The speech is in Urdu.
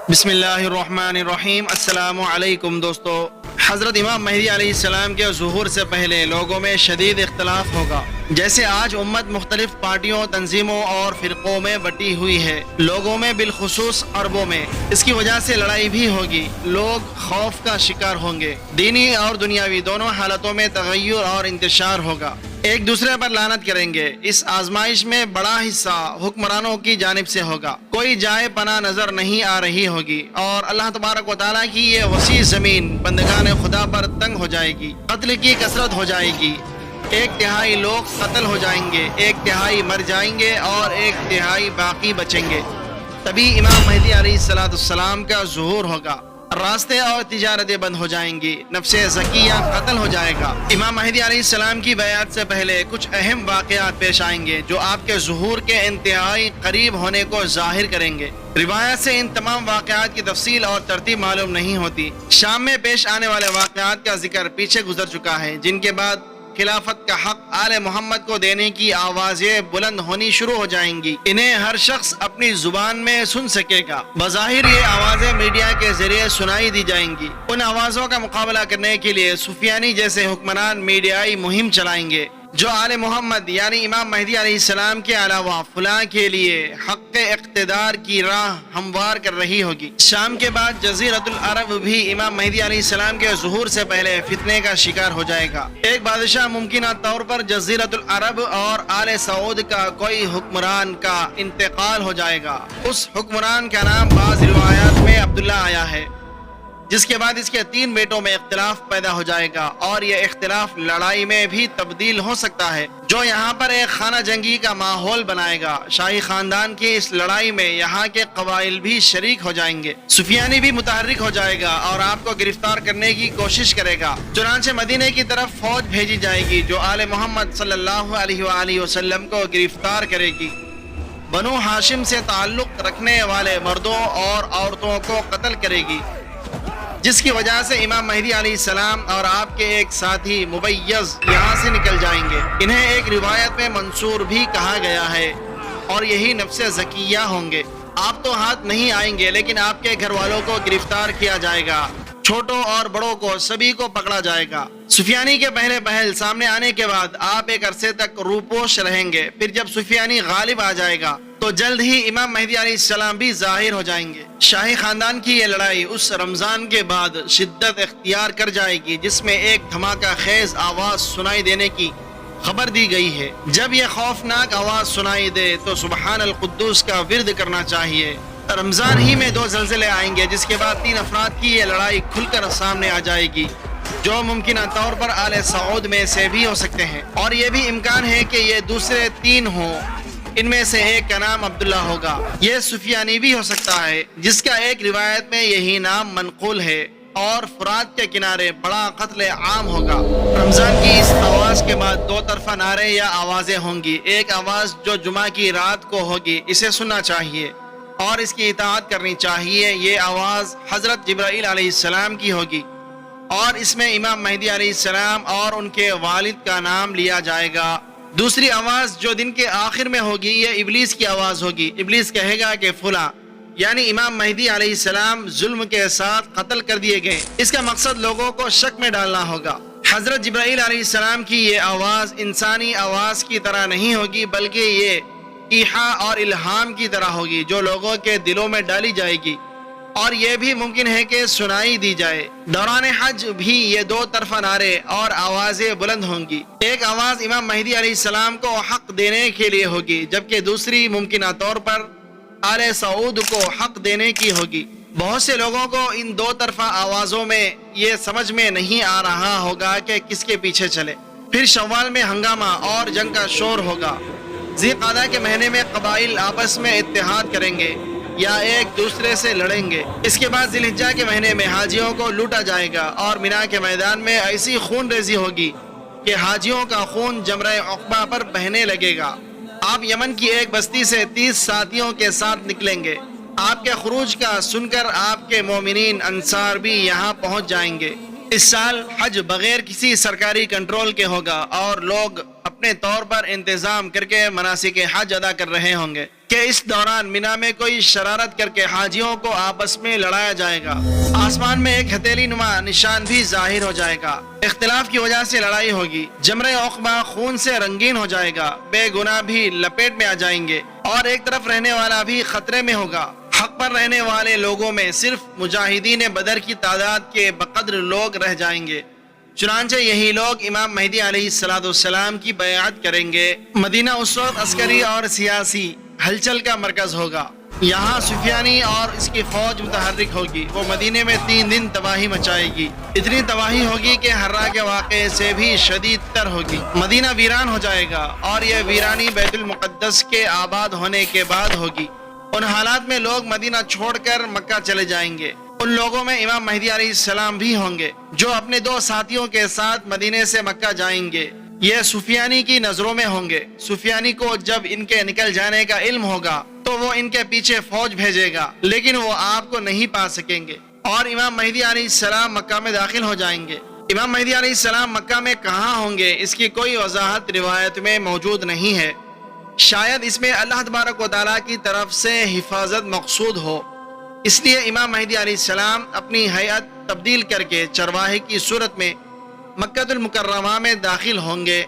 بسم اللہ الرحمن الرحیم۔ السلام علیکم دوستو، حضرت امام مہدی علیہ السلام کے ظہور سے پہلے لوگوں میں شدید اختلاف ہوگا۔ جیسے آج امت مختلف پارٹیوں، تنظیموں اور فرقوں میں بٹی ہوئی ہے، لوگوں میں بالخصوص عربوں میں اس کی وجہ سے لڑائی بھی ہوگی۔ لوگ خوف کا شکار ہوں گے، دینی اور دنیاوی دونوں حالتوں میں تغیر اور انتشار ہوگا، ایک دوسرے پر لعنت کریں گے۔ اس آزمائش میں بڑا حصہ حکمرانوں کی جانب سے ہوگا، کوئی جائے پناہ نظر نہیں آ رہی ہوگی، اور اللہ تبارک و تعالیٰ کی یہ وسیع زمین بندگان خدا پر تنگ ہو جائے گی، قتل کی کثرت ہو جائے گی، ایک تہائی لوگ قتل ہو جائیں گے، ایک تہائی مر جائیں گے اور ایک تہائی باقی بچیں گے۔ تبھی امام مہدی علیہ السلام کا ظہور ہوگا، راستے اور تجارتیں بند ہو جائیں گی، نفس زکیہ قتل ہو جائے گا۔ امام مہدی علیہ السلام کی بیعت سے پہلے کچھ اہم واقعات پیش آئیں گے جو آپ کے ظہور کے انتہائی قریب ہونے کو ظاہر کریں گے۔ روایت سے ان تمام واقعات کی تفصیل اور ترتیب معلوم نہیں ہوتی۔ شام میں پیش آنے والے واقعات کا ذکر پیچھے گزر چکا ہے، جن کے بعد خلافت کا حق آل محمد کو دینے کی آوازیں بلند ہونی شروع ہو جائیں گی۔ انہیں ہر شخص اپنی زبان میں سن سکے گا۔ بظاہر یہ آوازیں میڈیا کے ذریعے سنائی دی جائیں گی۔ ان آوازوں کا مقابلہ کرنے کے لیے سفیانی جیسے حکمران میڈیائی مہم چلائیں گے، جو آل محمد یعنی امام مہدی علیہ السلام کے علاوہ فلاں کے لیے حق اقتدار کی راہ ہموار کر رہی ہوگی۔ شام کے بعد جزیرۃ العرب بھی امام مہدی علیہ السلام کے ظہور سے پہلے فتنے کا شکار ہو جائے گا۔ ایک بادشاہ ممکنہ طور پر جزیرۃ العرب اور آل سعود کا کوئی حکمران کا انتقال ہو جائے گا۔ اس حکمران کا نام بعض روایات میں عبداللہ آیا ہے، جس کے بعد اس کے 3 بیٹوں میں اختلاف پیدا ہو جائے گا، اور یہ اختلاف لڑائی میں بھی تبدیل ہو سکتا ہے، جو یہاں پر ایک خانہ جنگی کا ماحول بنائے گا۔ شاہی خاندان کی اس لڑائی میں یہاں کے قبائل بھی شریک ہو جائیں گے۔ سفیانی بھی متحرک ہو جائے گا اور آپ کو گرفتار کرنے کی کوشش کرے گا۔ چنانچہ مدینے کی طرف فوج بھیجی جائے گی جو آل محمد صلی اللہ علیہ وآلہ وسلم کو گرفتار کرے گی۔ بنو ہاشم سے تعلق رکھنے والے مردوں اور عورتوں کو قتل کرے گی، جس کی وجہ سے امام مہدی علیہ السلام اور آپ کے ایک ساتھی مبیض یہاں سے نکل جائیں گے۔ انہیں ایک روایت میں منصور بھی کہا گیا ہے، اور یہی نفس زکیہ ہوں گے۔ آپ تو ہاتھ نہیں آئیں گے، لیکن آپ کے گھر والوں کو گرفتار کیا جائے گا، چھوٹوں اور بڑوں کو سبھی کو پکڑا جائے گا۔ سفیانی کے پہلے پہل سامنے آنے کے بعد آپ ایک عرصے تک روپوش رہیں گے، پھر جب سفیانی غالب آ جائے گا تو جلد ہی امام مہدی علیہ السلام بھی ظاہر ہو جائیں گے۔ شاہی خاندان کی یہ لڑائی اس رمضان کے بعد شدت اختیار کر جائے گی، جس میں ایک دھماکہ خیز آواز سنائی دینے کی خبر دی گئی ہے۔ جب یہ خوفناک آواز سنائی دے تو سبحان القدوس کا ورد کرنا چاہیے۔ رمضان ہی میں 2 زلزلے آئیں گے، جس کے بعد 3 افراد کی یہ لڑائی کھل کر سامنے آ جائے گی، جو ممکنہ طور پر آل سعود میں سے بھی ہو سکتے ہیں، اور یہ بھی امکان ہے کہ یہ دوسرے 3 ہوں۔ ان میں سے ایک کا نام عبداللہ ہوگا۔ یہ سفیانی بھی ہو سکتا ہے، جس کا ایک روایت میں یہی نام منقول ہے، اور فرات کے کنارے بڑا قتل عام ہوگا۔ رمضان کی اس آواز کے بعد 2 طرفہ نعرے یا آوازیں ہوں گی۔ ایک آواز جو جمعہ کی رات کو ہوگی، اسے سننا چاہیے اور اس کی اطاعت کرنی چاہیے۔ یہ آواز حضرت جبرائیل علیہ السلام کی ہوگی، اور اس میں امام مہدی علیہ السلام اور ان کے والد کا نام لیا جائے گا۔ دوسری آواز جو دن کے آخر میں ہوگی، یہ ابلیس کی آواز ہوگی۔ ابلیس کہے گا کہ فلاں یعنی امام مہدی علیہ السلام ظلم کے ساتھ قتل کر دیے گئے۔ اس کا مقصد لوگوں کو شک میں ڈالنا ہوگا۔ حضرت جبرائیل علیہ السلام کی یہ آواز انسانی آواز کی طرح نہیں ہوگی، بلکہ یہ ایحاء اور الہام کی طرح ہوگی، جو لوگوں کے دلوں میں ڈالی جائے گی، اور یہ بھی ممکن ہے کہ سنائی دی جائے۔ دوران حج بھی یہ 2 طرفہ نعرے اور آوازیں بلند ہوں گی۔ ایک آواز امام مہدی علیہ السلام کو حق دینے کے لیے ہوگی، جبکہ دوسری ممکنہ طور پر آل سعود کو حق دینے کی ہوگی۔ بہت سے لوگوں کو ان 2 طرفہ آوازوں میں یہ سمجھ میں نہیں آ رہا ہوگا کہ کس کے پیچھے چلے۔ پھر شوال میں ہنگامہ اور جنگ کا شور ہوگا۔ ذی قعدہ کے مہینے میں قبائل آپس میں اتحاد کریں گے یا ایک دوسرے سے لڑیں گے۔ اس کے بعد ذی الحجہ کے مہینے میں حاجیوں کو لوٹا جائے گا، اور مینا کے میدان میں ایسی خون ریزی ہوگی کہ حاجیوں کا خون جمرہ عقبہ پر بہنے لگے گا۔ آپ یمن کی ایک بستی سے 30 ساتھیوں کے ساتھ نکلیں گے۔ آپ کے خروج کا سن کر آپ کے مومنین انصار بھی یہاں پہنچ جائیں گے۔ اس سال حج بغیر کسی سرکاری کنٹرول کے ہوگا، اور لوگ اپنے طور پر انتظام کر کے مناسک حج ادا کر رہے ہوں گے۔ کہ اس دوران مینا میں کوئی شرارت کر کے حاجیوں کو آپس میں لڑایا جائے گا۔ آسمان میں ایک ہتھیلی نما نشان بھی ظاہر ہو جائے گا۔ اختلاف کی وجہ سے لڑائی ہوگی، جمرہ عقبہ خون سے رنگین ہو جائے گا، بے گناہ بھی لپیٹ میں آ جائیں گے اور ایک طرف رہنے والا بھی خطرے میں ہوگا۔ حق پر رہنے والے لوگوں میں صرف مجاہدین بدر کی تعداد کے بقدر لوگ رہ جائیں گے۔ چنانچہ یہی لوگ امام مہدی علیہ السلام کی بیعت کریں گے۔ مدینہ اس وقت عسکری اور سیاسی ہلچل کا مرکز ہوگا۔ یہاں سفیانی اور اس کی فوج متحرک ہوگی۔ وہ مدینے میں 3 دن تباہی مچائے گی، اتنی تباہی ہوگی کہ ہررا کے واقعے سے بھی شدید تر ہوگی۔ مدینہ ویران ہو جائے گا اور یہ ویرانی بیت المقدس کے آباد ہونے کے بعد ہوگی۔ ان حالات میں لوگ مدینہ چھوڑ کر مکہ چلے جائیں گے۔ ان لوگوں میں امام مہدی علیہ السلام بھی ہوں گے جو اپنے 2 ساتھیوں کے ساتھ مدینے سے مکہ جائیں گے۔ یہ سفیانی کی نظروں میں ہوں گے۔ سفیانی کو جب ان کے نکل جانے کا علم ہوگا تو وہ ان کے پیچھے فوج بھیجے گا، لیکن وہ آپ کو نہیں پا سکیں گے اور امام مہدی علیہ السلام مکہ میں داخل ہو جائیں گے۔ امام مہدی علیہ السلام مکہ میں کہاں ہوں گے اس کی کوئی وضاحت روایت میں موجود نہیں ہے۔ شاید اس میں اللہ تبارک و تعالیٰ کی طرف سے حفاظت مقصود ہو، اس لیے امام مہدی علیہ السلام اپنی ہیئت تبدیل کر کے چرواہے کی صورت میں مکہ المکرمہ میں داخل ہوں گے۔